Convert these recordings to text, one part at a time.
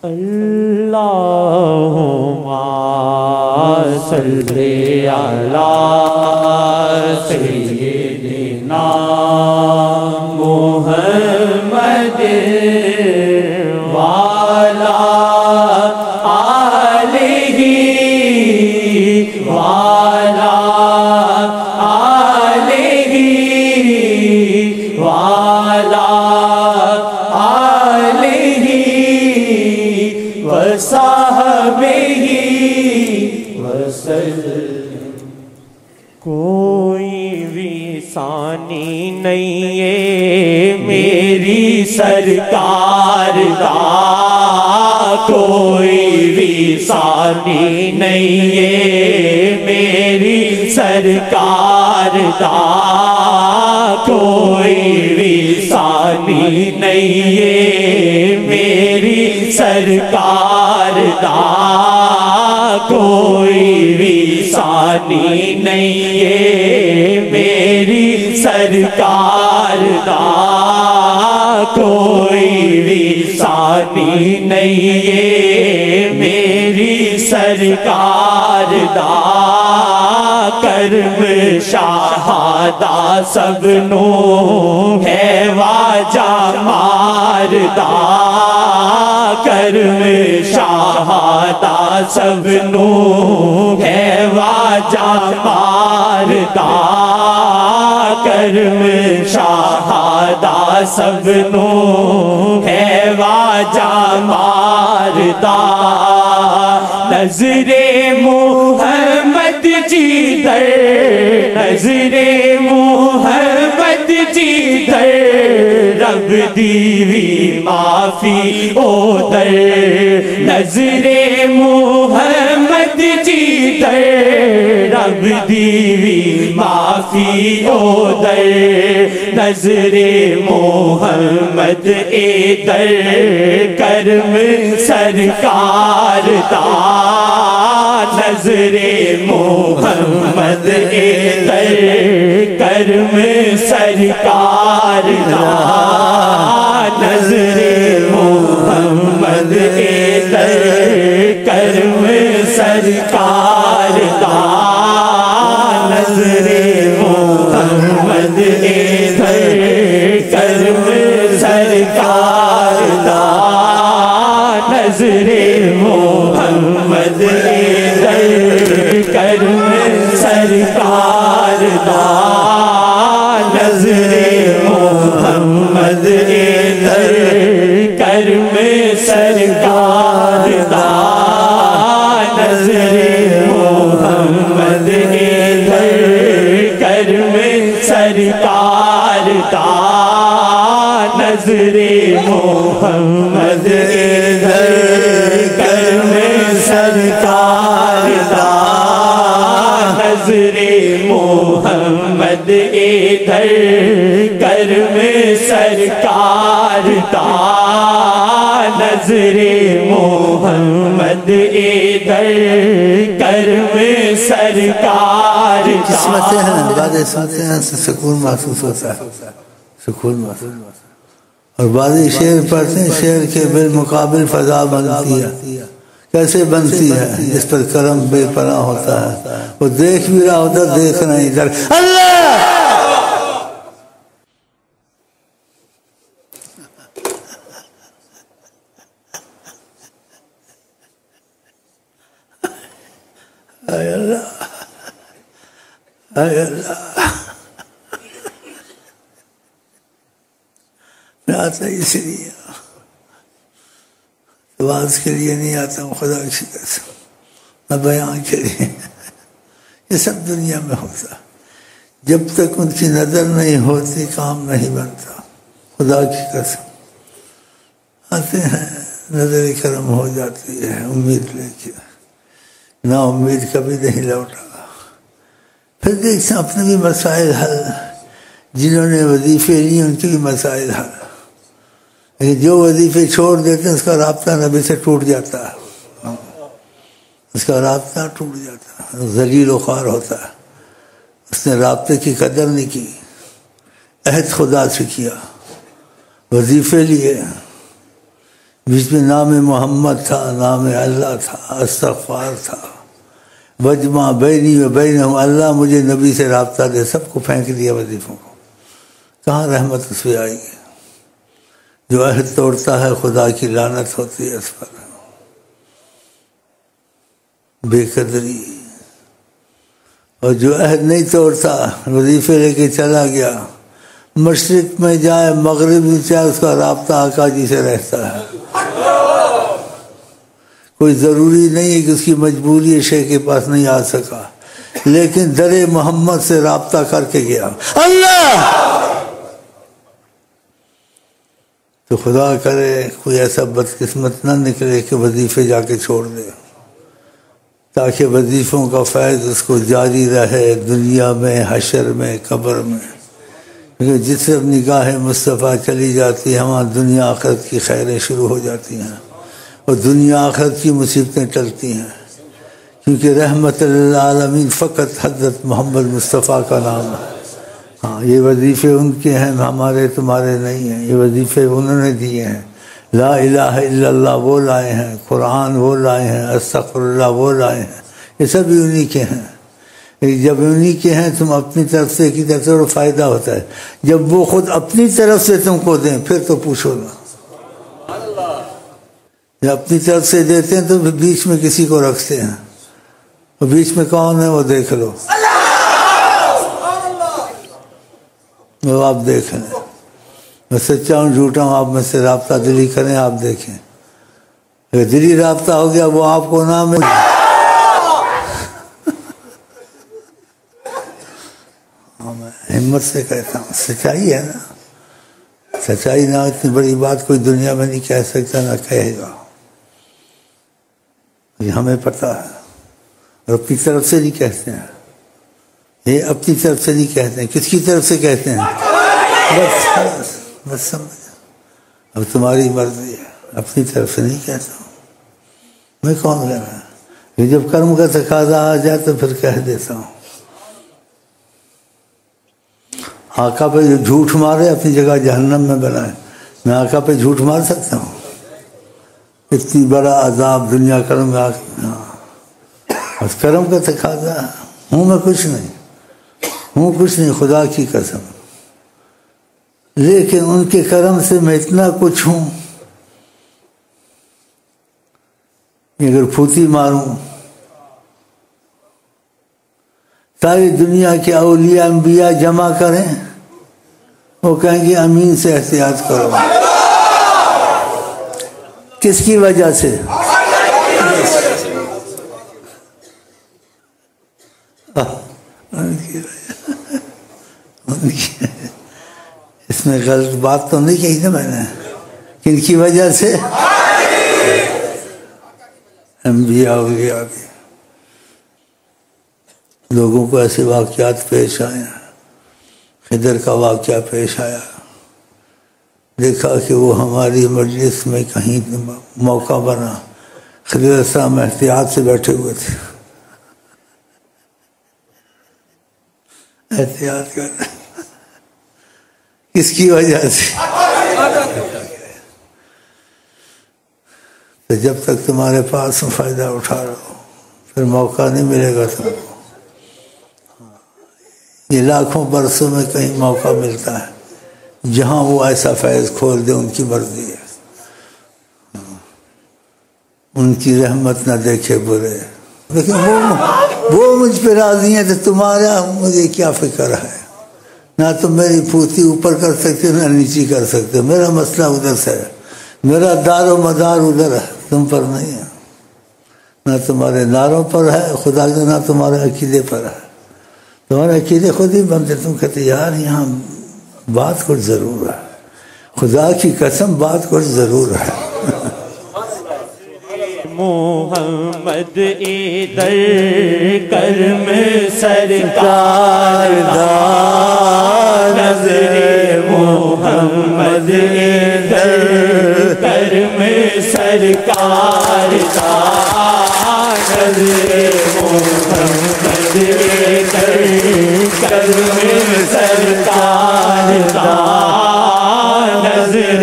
اللہم صلی علی سیدنا محمد وعلی آلہ وعلی آلہ وعلی آلہ وصحبہ وسلم۔ کوئی بھی ثانی نہیں ہے میری سرکار دا، کوئی بھی ثانی نہیں ہے میری سرکار دا، کوئی بھی ثانی نہیں ہے میری سرکار دا، کوئی بھی ثانی نہیں ہے میری سرکار دا، کوئی بھی ثانی نہیں ہے میری سرکار دا، کرم شہادہ سب نو ہے واجہ ماردہ، کرم شہادہ سب نو ہے واجہ ماردہ، کرم شہادہ سب نو ہے واجہ ماردہ، نظر محمد جی در، نظر محمد جی در، رب دیوی معافی او در، نظر محمد جی در، رب دیوی معافی او در، نظر محمد اے در، کرم سرکار دا، نظر محمد اے در، کرم سرکار دا، نظر محمد اے در، کرم سرکار دا، نظر محمد اے در، کرم سرکار دا، نظر محمد اے در، کرم سرکار دا، نظر محمد اے در، کرم سرکار دا، نظر محمد اے در، کرم سرکار دا، نظر محمد اے در، کرم سرکار دا، نظر محمد اے در، کرم سرکار دا، نظر محمد اے در، کرم سرکار دا۔ قسمتیں ہیں، باتیں سنتے ہیں تو سکون محسوس ہوتا ہے، سکون محسوس ہوتا ہے، اور بعضی شعر پڑھتے ہیں، شعر کے بالمقابل فضا بنتی ہے، کیسے بنتی ہے؟ جس پر کرم بے پناہ ہوتا ہے، وہ دیکھ بھی رہا ہوتا، دیکھ رہا ادھر اللہ، اے اللہ، اے اللہ، میں آتا اس لیے آواز کے لیے نہیں آتا ہوں، خدا کی قسم، نہ بیان کے لیے، یہ سب دنیا میں ہوتا، جب تک ان کی نظر نہیں ہوتی کام نہیں بنتا، خدا کی قسم، آتے ہیں نظر کرم ہو جاتی ہے، امید لے کے، نا امید کبھی نہیں لوٹا، پھر دیکھتے ہیں اپنے بھی مسائل حل، جنہوں نے وظیفے لیے ان کے بھی مسائل حل، لیکن جو وظیفے چھوڑ دیتے ہیں اس کا رابطہ نبی سے ٹوٹ جاتا ہے، اس کا رابطہ ٹوٹ جاتا ہے، ذلیل و خوار ہوتا ہے، اس نے رابطے کی قدر نہیں کی، عہد خدا سے کیا، وظیفے لیے، بیچ میں نام محمد تھا، نام اللہ تھا، استغفار تھا، وجمع بینی و بینہم، اللہ مجھے نبی سے رابطہ دے، سب کو پھینک دیا وظیفوں کو. کہاں رحمت اس پہ آئے گی؟ جو عہد توڑتا ہے خدا کی لعنت ہوتی ہے اس پر. بے قدری. اور جو عہد نہیں توڑتا وظیفے لے کے چلا گیا، مشرق میں جائے مغرب میں جائے، اس کا رابطہ آقا جی سے رہتا ہے. کوئی ضروری نہیں ہے کہ اس کی مجبوری شیخ کے پاس نہیں آ سکا، لیکن در محمد سے رابطہ کر کے گیا. اللہ تو خدا کرے کوئی ایسا بدقسمت نہ نکلے کہ وظیفے جا کے چھوڑ دے، تاکہ وظیفوں کا فیض اس کو جاری رہے دنیا میں، حشر میں، قبر میں. کیونکہ جس طرف نگاہ مصطفیٰ چلی جاتی ہے وہاں دنیا آخرت کی خیریں شروع ہو جاتی ہیں، اور دنیا آخرت کی مصیبتیں ٹلتی ہیں. کیونکہ رحمت للعالمین فقط حضرت محمد مصطفیٰ کا نام ہے. ہاں یہ وظیفے ان کے ہیں، ہمارے تمہارے نہیں ہیں. یہ وظیفے انہوں نے دیے ہیں. لا الہ الا اللہ وہ لائے ہیں، قرآن وہ لائے ہیں، استغفر اللہ وہ لائے ہیں. یہ سب انہی کے ہیں. جب انہی کے ہیں تم اپنی طرف سے کی طرف سے فائدہ ہوتا ہے. جب وہ خود اپنی طرف سے تم کو دیں پھر تو پوچھو نا. جب اپنی طرف سے دیتے ہیں تو بیچ میں کسی کو رکھتے ہیں، اور بیچ میں کون ہے وہ دیکھ لو. وہ آپ دیکھیں، میں سچا ہوں جھوٹا ہوں، آپ میں سے رابطہ دلی کریں، آپ دیکھیں. اگر دلی رابطہ ہو گیا وہ آپ کو نہ ملے. میں ہمت سے کہتا ہوں، سچائی ہے نا. سچائی نہ اتنی بڑی بات کوئی دنیا میں نہیں کہہ سکتا، نہ کہے گا. یہ ہمیں پتہ ہے، اور اپنی طرف سے نہیں کہتے ہیں. یہ اپنی طرف سے نہیں کہتے ہیں. کس کی طرف سے کہتے ہیں؟ بس سمجھ، اب تمہاری مرضی ہے. اپنی طرف سے نہیں کہتا ہوں. میں کون کہہ رہا ہوں؟ جب کرم کا تقاضا آ جائے تو پھر کہہ دیتا ہوں. آقا پہ جو جھوٹ مارے اپنی جگہ جہنم میں بنائے. میں آقا پہ جھوٹ مار سکتا ہوں؟ اتنی بڑا عذاب دنیا کرم میں بس کرم کا تقاضا. ہوں میں کچھ نہیں، ہوں کچھ نہیں، خدا کی قسم. لیکن ان کے کرم سے میں اتنا کچھ ہوں کہ اگر پھوتی ماروں ساری دنیا کے اولیاء انبیاء جمع کریں، وہ کہیں گے امین سے احتیاط کرو. کس کی وجہ سے؟ اس میں غلط بات تو نہیں کہی نا میں نے. کن کی وجہ سے؟ انبیاء اولیاء بھی. لوگوں کو ایسے واقعات پیش آئے. خضر کا واقعہ پیش آیا، دیکھا کہ وہ ہماری مجلس میں کہیں موقع بنا. خضر السلام احتیاط سے بیٹھے ہوئے تھے. احتیاط کر. کس کی وجہ سے؟ تو جب تک تمہارے پاس فائدہ اٹھا رہا ہو پھر موقع نہیں ملے گا تم کو. یہ لاکھوں برسوں میں کہیں موقع ملتا ہے جہاں وہ ایسا فیض کھول دے. ان کی مرضی ہے. ان کی رحمت نہ دیکھے برے. لیکن وہ مجھ پہ راضی ہیں تو تمہارا مجھے کیا فکر ہے. نہ تو میری پھوتی اوپر کر سکتے نہ نیچی کر سکتے. میرا مسئلہ ادھر سے ہے. میرا دار و مدار ادھر ہے، تم پر نہیں ہے. نہ تمہارے ناروں پر ہے خدا کا، نہ تمہارے عقیدے پر ہے. تمہارے عقیدے خود ہی بنتے. تم کہتے یار یہاں بات کچھ ضرور ہے. خدا کی قسم بات کچھ ضرور ہے. محمد ادھر کرم سرکار دا نظر. محمد ادھر کرم سرکار دا نظر. محمد ادھر کرم سرکار دا نظر.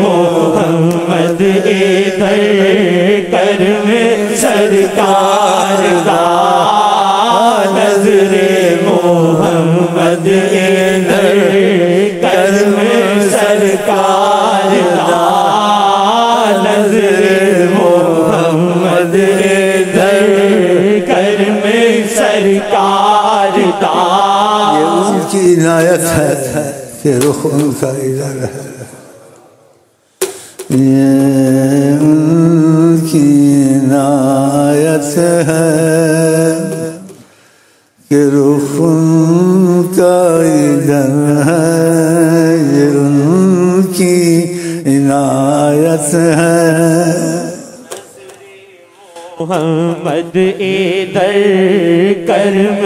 محمد ادھر کرم سرکار دا نظر محمد ادھر کرم سرکار دا نظر محمد ادھر کرم سرکار دا یہ ان کی عنایت ہے کہ رخ ان کا ادھر ہے، یہ ان کی عنایت ہے کہ رخ ان کا ادھر ہے، یہ ان کی عنایت ہے۔ محمد ادھر کرم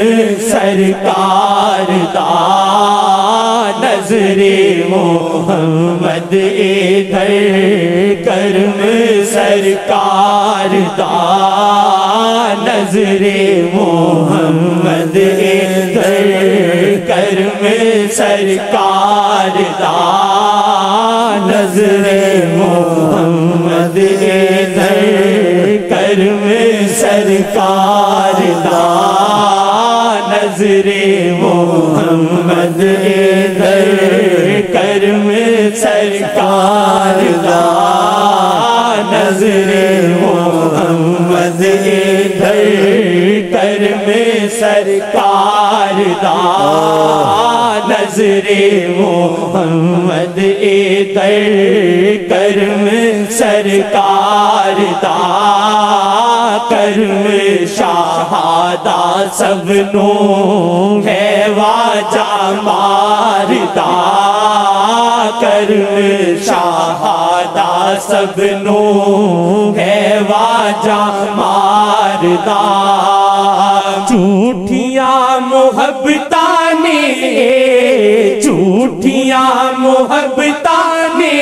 سرکار دا نظر محمد ادھر کرم سرکار دا نظر محمد ادھر کرم سرکار دا نظر محمد ادھر کرم سرکار دا نظر محمد ادھر کرم سرکار دا نظر محمد ادھر کرم سرکار دا نظر محمد ادھر کرم سرکار دا کرم شہادہ سب نو ہے واجہ ماردا کرم شہادہ سب نو ہے واجہ ماردا جھوٹیاں محبتاں نے جھوٹیاں محبتاں نے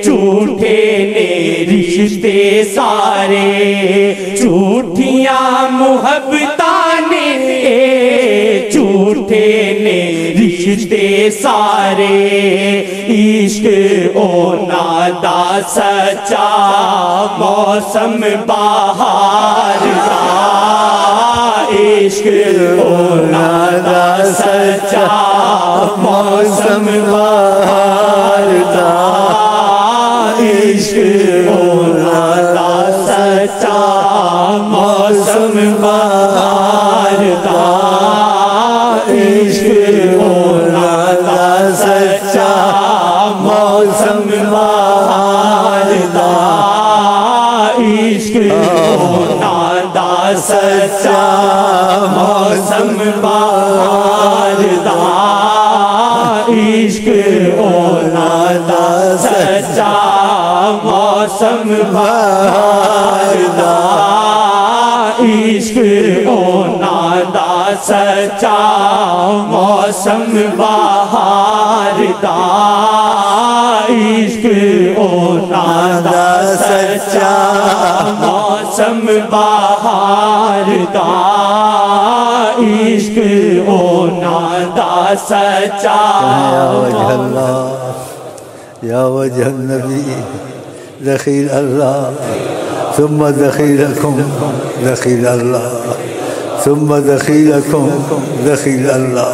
جھوٹے نے رشتے سارے جھوٹیاں محبتاں نے جھوٹے نے رشتے سارے عشق اونا دا سچا موسم بہار دا عشق اونا دا سچا موسم بہار دا عشق اونا دا سچا موسم بہار دا عشق اونا دا سچا موسم بہار دا عشق اونا دا سچا موسم بہار دا عشق اونا دا سچا موسم بہار دا عشق اونا دا سچا موسم بہار دا عشق اونا دا سچا موسم بہار دا عشق اونا دا سچا یا وجہ النبی دخیل اللہ ثم دخیلکم دخیل اللہ ثم دخیلکم دخیل اللہ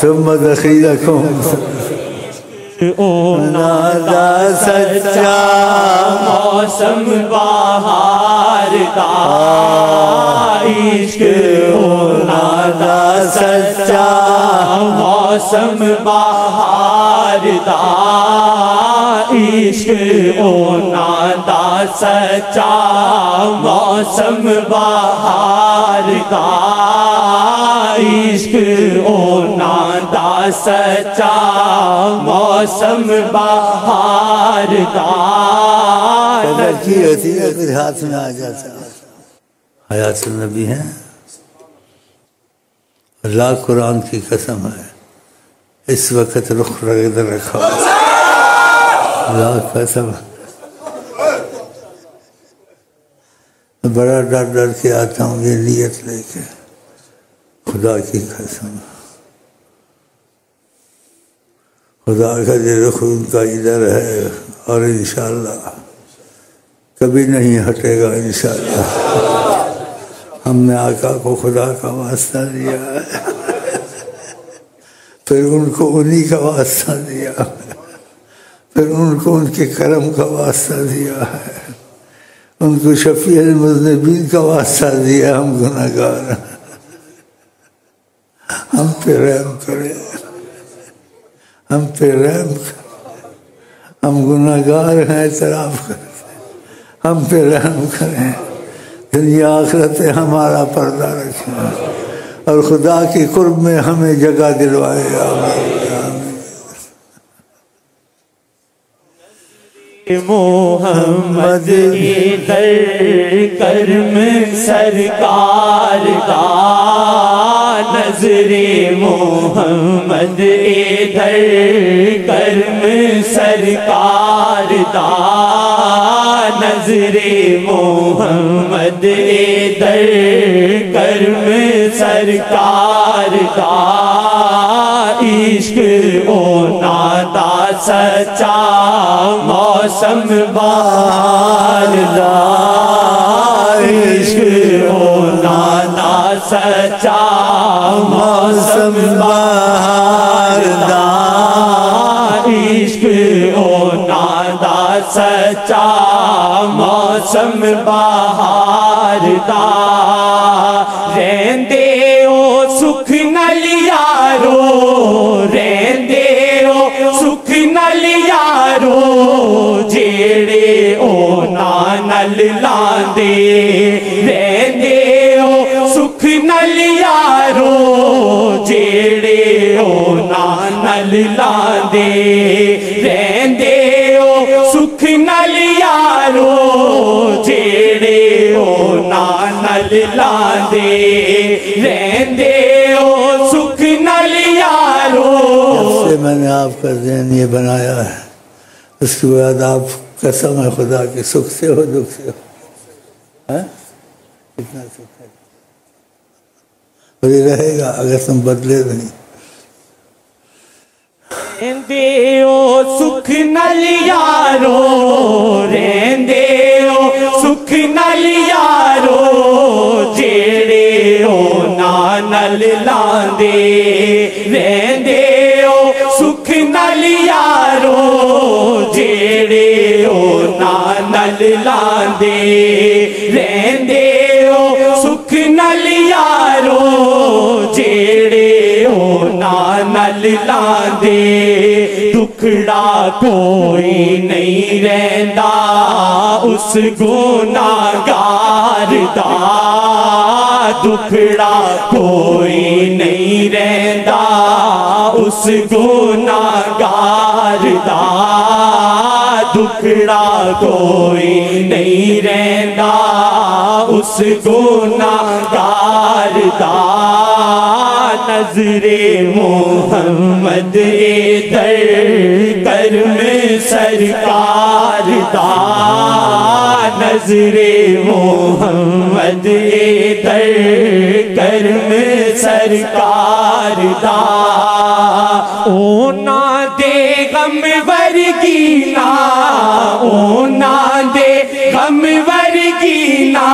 ثم دخیلکم اونا دا سچا موسم بہار دا عشق اونا دا سچا موسم بہار دا عشق اونا دا سچا موسم بہار دا عشق اونا دا سچا موسم بہار دا لڑکی ہوتی ہے پھر ہاتھ میں آ جاتا حیات النبی ہے اللہ قرآن کی قسم ہے اس وقت رخ ادھر رکھا اللہ قسم بڑا ڈر ڈر کے آتا ہوں یہ نیت لے کے خدا کی قسم خدا کا جو رخ ان کا ادھر ہے اور انشاءاللہ کبھی نہیں ہٹے گا انشاءاللہ۔ ہم نے آقا کو خدا کا واسطہ دیا ہے، پھر ان کو انہی کا واسطہ دیا ہے، پھر ان کو ان کے کرم کا واسطہ دیا ہے، ان کو شفیع المذنبین کا واسطہ دیا۔ ہم گناہگار ہیں، ہم پہ رحم کرے، ہم پہ رحم کرے، ہم گناہگار ہیں، اعتراف کریں، ہم پہ رحم کریں، دنیا آخرت پہ ہمارا پردہ رکھیں، اور خدا کے قرب میں ہمیں جگہ دلوائے۔ محمد در کرم سرکار دا، نظر محمد در کرم سرکار دا، نظر محمد در کرم سرکار دا، عشق او نادا سچا موسم بہار دا، عشق او نادا سچا موسم بہار دا، عشق او نادا سچا موسم بہار دا، رہندے او سکھ نال یارو، رہندے او سکھ نال یارو، جیڑے او نال لاندے، رہندے او سکھ نال یارو، جیڑے او نال لاندے، رہندے او سکھ نال یارو، جیڑے او نال لاندے، رہندے او سکھ نال یارو۔ میں نے آپ کا ذہن یہ بنایا ہے، اس کے بعد آپ قسم ہے خدا کے سکھ سے ہو دکھ سے ہو، کتنا سکھ ہے، اور یہ رہے گا اگر تم بدلے نہیں۔ رہندے او سکھ نال یارو، رہندے او سکھ نال یارو، جیڑے او نال لاندے، رہندے او سکھ نال یارو، جیڑے او نال لاندے، رہندے او سکھ نال یارو، جیڑے او نال لاندے، دکھڑا کوئی نہیں رہندا اس گناہگار دا، دکھڑا کوئی نہیں رہندا اس گناہگار دا، دکھڑا کوئی نہیں رہندا اس گناہگار دا، نظر محمد در کرم سرکار دا، نظر محمد در کرم سرکار دا، اونا دے غم ورگی نا، اونا دے غم ورگی نا،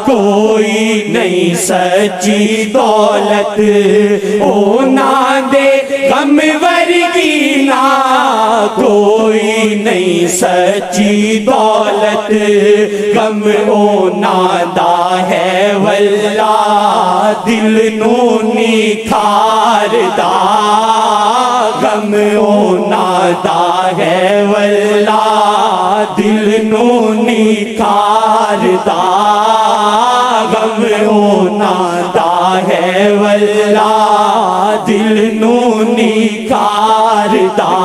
کوئی نہیں سچی دولت، اونا دے غم ورگی نا، کوئی نہیں سچی دولت، غم اونا دا ہے واللہ دل نو نکھار دا، غم اونا دا ہے واللہ دل نو نکھار دا، غم اونا دا ہے واللہ دل نو نکھار دا،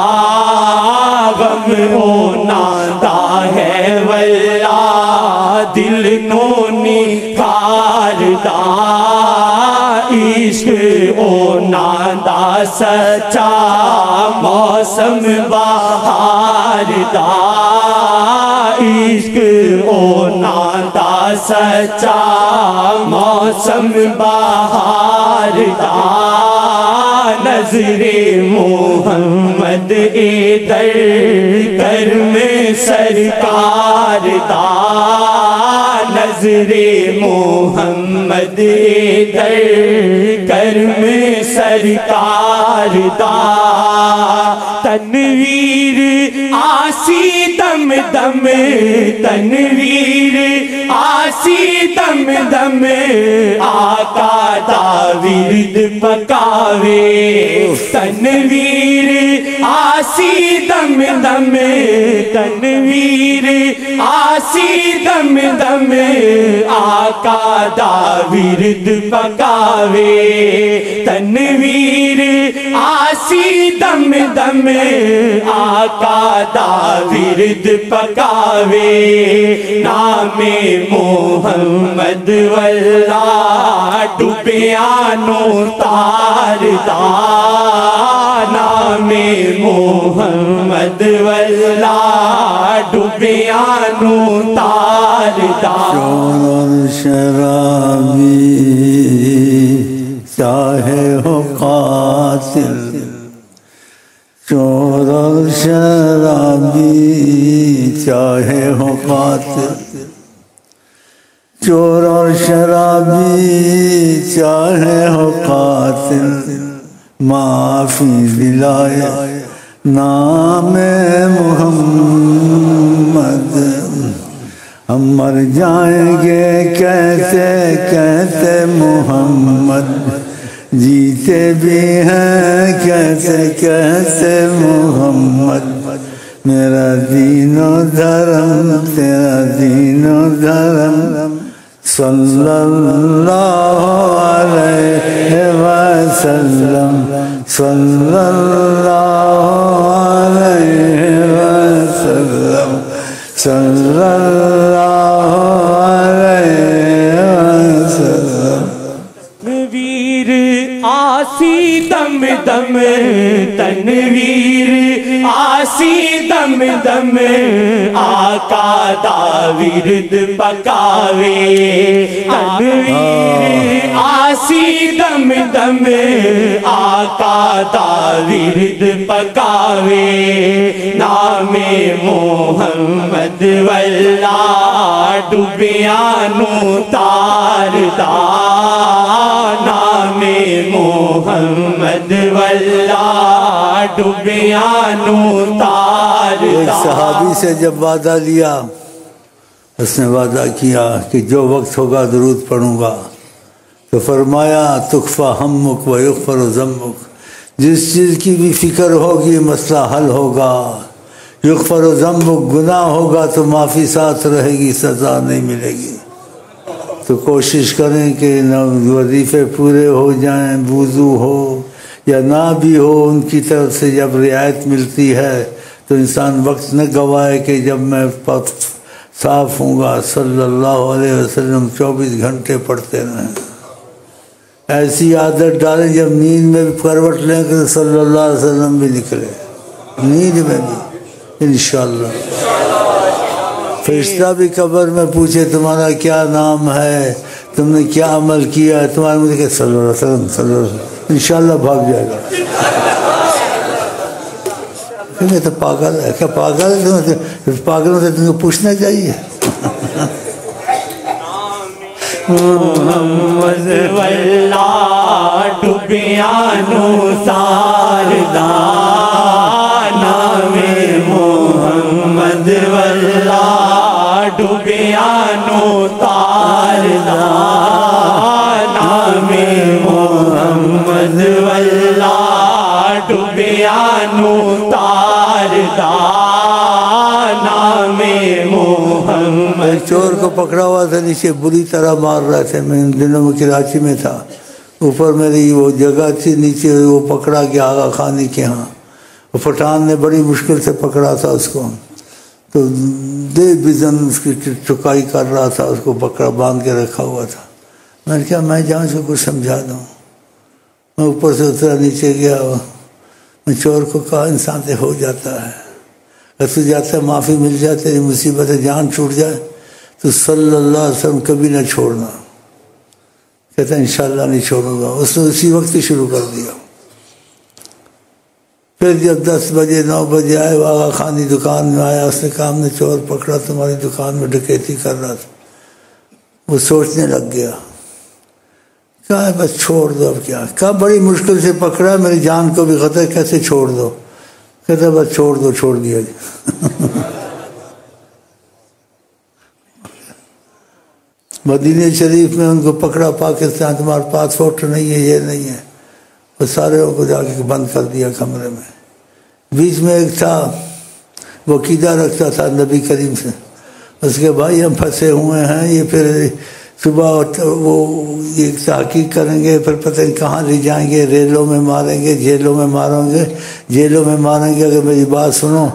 غم اونا دا ہے واللہ دل نو نکھار دا، عشق اونا دا سچا موسم بہار دا، عشق اونا دا سچا موسم بہار دا، نظر محمد در کرم سرکار دا نظر محمد در کرم سرکار دا تنویر آسی دم دم تنویر آسی دم دم آقا دا ورد پکاوے تنویر آسی دم دم تنویر آسی دم دم آقا دا ورد پکاوے تنویر آسی دم دم آقا دا ورد پکاوے نام محمد واللہ ڈوبیانو تار دا نام محمد واللہ ڈوبیانو تار دا شور شرابی چاہے ہو قاتل چور اور شرابی چاہے ہو قاتل چور اور شرابی چاہے ہو قاتل معافی دلائے نام محمد ہم مر جائیں گے کہتے کہتے محمد جیتے بھی ہیں کہتے کہتے محمد میرا دین و دھرم تیرا دین و دھرم صلی اللہ علیہ وسلم صلی اللہ علیہ وسلم صلی اللہ علیہ وسلم تنویر آسی دم دم تنویر آسی دم دم آقا دا ورد پکاوے تنویر آسی دم دم آقا دا ورد پکاوے نام محمد واللہ ڈوبیانو تار دا نام محمد واللہ ڈوبیانو تار ایک دا صحابی سے جب وعدہ لیا اس نے وعدہ کیا کہ جو وقت ہوگا درود پڑھوں گا تو فرمایا تکفا ہمک و یغفر ذنبک جس چیز کی بھی فکر ہوگی مسئلہ حل ہوگا یغفر ذنبک گناہ ہوگا تو معافی ساتھ رہے گی سزا نہیں ملے گی تو کوشش کریں کہ وظیفے پورے ہو جائیں وضو ہو یا نہ بھی ہو ان کی طرف سے جب رعایت ملتی ہے تو انسان وقت نہ گوائے کہ جب میں صاف ہوں گا صلی اللہ علیہ وسلم 24 گھنٹے پڑھتے رہیں ایسی عادت ڈالیں جب نیند میں بھی کروٹ لیں کہ صلی اللہ علیہ وسلم بھی نکلے نیند میں بھی انشاءاللہ فرشتہ بھی قبر میں پوچھے تمہارا کیا نام ہے تم نے کیا عمل کیا ہے تمہارے مجھے کہ صلی اللہ علیہ وسلم صلی اللہ علیہ وسلم انشاءاللہ بھاگ جائے گا یہ تو پاگل ہے کیا پاگل ہے پاگلوں سے تم کو پوچھنا چاہیے محمد واللہ ڈوبیانو تار دا نام محمد واللہ ڈوبیانو تار دا نام محمد واللہ ڈوبیانو تار دا نام محمد چور کو پکڑا ہوا تھا نیچے بری طرح مار رہے تھے میں ان دنوں میں کراچی میں تھا اوپر میری وہ جگہ تھی نیچے وہ پکڑا گیا آغا خانی کے ہاں وہ پٹھان نے بڑی مشکل سے پکڑا تھا اس کو تو دے بزن اس کی چکائی کر رہا تھا اس کو پکڑا باندھ کے رکھا ہوا تھا میں نے کہا میں جہاں سے کچھ سمجھا دوں میں اوپر سے اترا نیچے گیا میں چور کو کہا انسان سے ہو جاتا ہے اگر تو جاتا ہے معافی مل جائے تیری مصیبت جان چھوٹ جائے تو صلی اللہ علیہ وسلم کبھی نہ چھوڑنا کہتا ہے انشاءاللہ نہیں چھوڑوں گا اس نے اسی وقت ہی شروع کر دیا پھر جب 10 بجے 9 بجے آئے، آغا خانی دکان میں آیا، اس نے کہا ہم نے چور پکڑا تمہاری دکان میں ڈکیتی کر رہا تھا۔ وہ سوچنے لگ گیا، کہا بس چھوڑ دو، اب کیا، کہا بڑی مشکل سے پکڑا، میری جان کو بھی خطرہ، کیسے چھوڑ دو؟ کہتا بس چھوڑ دو، چھوڑ دیا جی۔ مدینہ شریف میں ان کو پکڑا، پاکستان تمہارا پاسپورٹ نہیں ہے، یہ نہیں ہے، وہ سارے کو جا کے بند کر دیا کمرے میں۔ بیچ میں ایک تھا، وہ عقیدہ رکھتا تھا نبی کریم سے، اس کے بھائی ہم پھنسے ہوئے ہیں، یہ پھر صبح وہ یہ تحقیق کریں گے، پھر پتہ نہیں کہاں لے جائیں گے، ریلوں میں ماریں گے، جیلوں میں ماریں گے، جیلوں میں ماریں گے، اگر میری بات سنو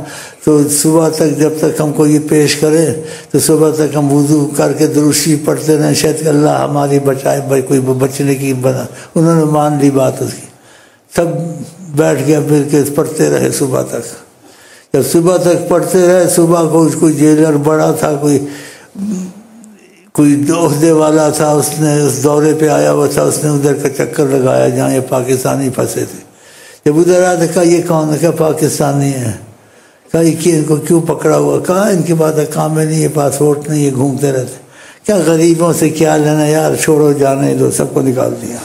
تو صبح تک جب تک ہم کو یہ پیش کرے تو صبح تک ہم وضو کر کے درود شریف پڑھتے رہیں، شاید کہ اللہ ہماری بچائے، کوئی بچنے کی بنا۔ انہوں نے مان لی بات اس کی، سب بیٹھ گیا پھر کے پڑھتے رہے صبح تک۔ جب صبح تک پڑھتے رہے، صبح کو کوئی جیلر بڑا تھا، کوئی عہدے والا تھا، اس نے اس دورے پہ آیا ہوا تھا، اس نے ادھر کا چکر لگایا جہاں یہ پاکستانی پھنسے تھے۔ جب ادھر آیا کہا یہ کون ہے؟ کہا پاکستانی ہے۔ کہا یہ ان کو کیوں پکڑا ہوا؟ کہا ان کے پاس کام میں نہیں ہے، پاسپورٹ نہیں ہے، گھومتے رہتے۔ کیا غریبوں سے کیا لینا یار، چھوڑو جانے دو، سب کو نکال دیا۔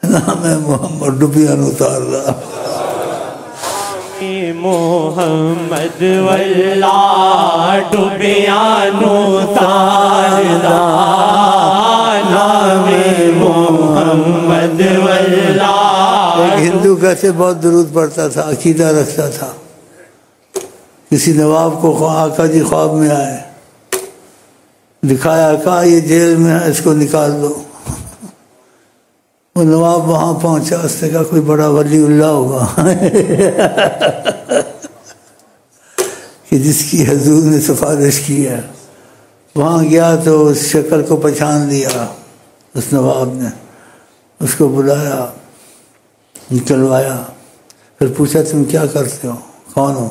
نام محمد ڈبیان اتار رہا محمد واللہ ڈبیان اتار رہا، نام محمد واللہ۔ ایک ہندو کیسے بہت درود پڑھتا تھا، عقیدہ رکھتا تھا۔ کسی نواب کو آقا جی خواب میں آئے، دکھایا، کہا یہ جیل میں ہے، اس کو نکال دو۔ وہ نواب وہاں پہنچا، اس نے کہا کوئی بڑا ولی اللہ ہوگا کہ جس کی حضور نے سفارش کی ہے۔ وہاں گیا تو اس شکل کو پہچان لیا اس نواب نے، اس کو بلایا، نکلوایا، پھر پوچھا تم کیا کرتے ہو، کون ہو؟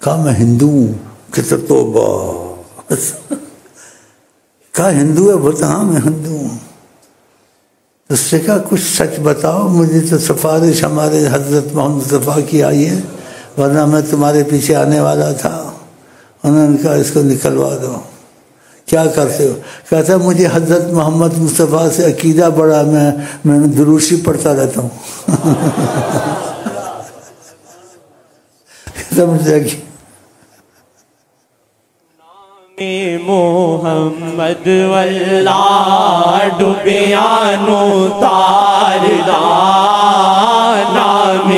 کہا میں ہندو ہوں۔ کہتا توبہ، کہا ہندو ہے؟ بولتا ہاں میں ہندو ہوں۔ اس سے کہا کچھ سچ بتاؤ، مجھے تو سفارش ہمارے حضرت محمد مصطفیٰ کی آئی ہے، ورنہ میں تمہارے پیچھے آنے والا تھا۔ انہوں نے کہا اس کو نکلوا دو۔ کیا کرتے ہو؟ کہتا مجھے حضرت محمد مصطفیٰ سے عقیدہ بڑا، میں درود شریف پڑھتا رہتا ہوں۔ سمجھ گیا محمد واللہ ڈبیان اتار رہا، نام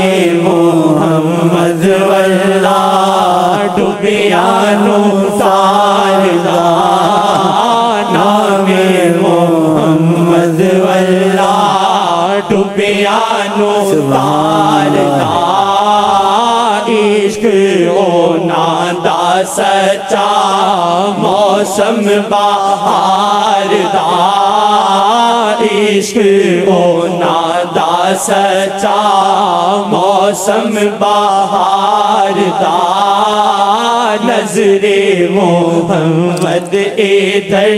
محمد واللہ ڈبیان اتار رہا، نام محمد واللہ ڈبیان اتار رہا۔ عشق ہونا دا سچا موسم بہار دا، عشق ہونا دا سچا موسم بہار دا، نظر محمد ادھر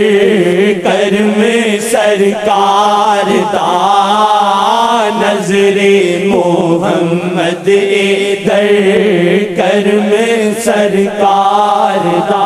کرم سرکار دا، نظر محمد ادھر کرم سرکار دا۔